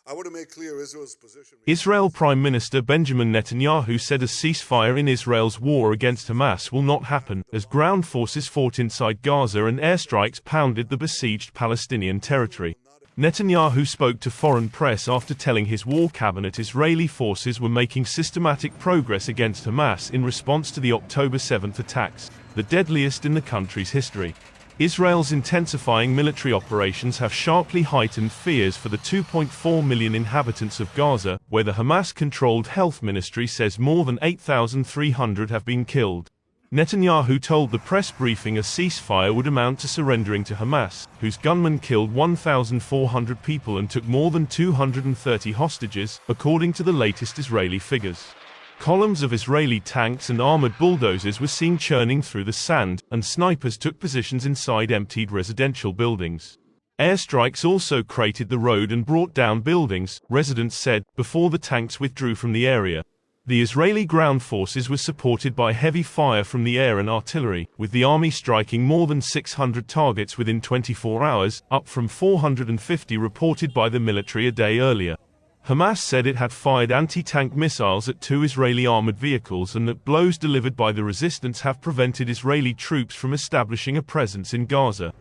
I want to make clear Israel's position. Israel Prime Minister Benjamin Netanyahu said a ceasefire in Israel's war against Hamas will not happen, as ground forces fought inside Gaza and airstrikes pounded the besieged Palestinian territory. Netanyahu spoke to foreign press after telling his war cabinet Israeli forces were making systematic progress against Hamas in response to the October 7 attacks, the deadliest in the country's history. Israel's intensifying military operations have sharply heightened fears for the 2.4 million inhabitants of Gaza, where the Hamas-controlled health ministry says more than 8,300 have been killed. Netanyahu told the press briefing a ceasefire would amount to surrendering to Hamas, whose gunmen killed 1,400 people and took more than 230 hostages, according to the latest Israeli figures. Columns of Israeli tanks and armored bulldozers were seen churning through the sand, and snipers took positions inside emptied residential buildings. Airstrikes also cratered the road and brought down buildings, residents said, before the tanks withdrew from the area. The Israeli ground forces were supported by heavy fire from the air and artillery, with the army striking more than 600 targets within 24 hours, up from 450 reported by the military a day earlier. Hamas said it had fired anti-tank missiles at 2 Israeli armored vehicles and that blows delivered by the resistance have prevented Israeli troops from establishing a presence in Gaza.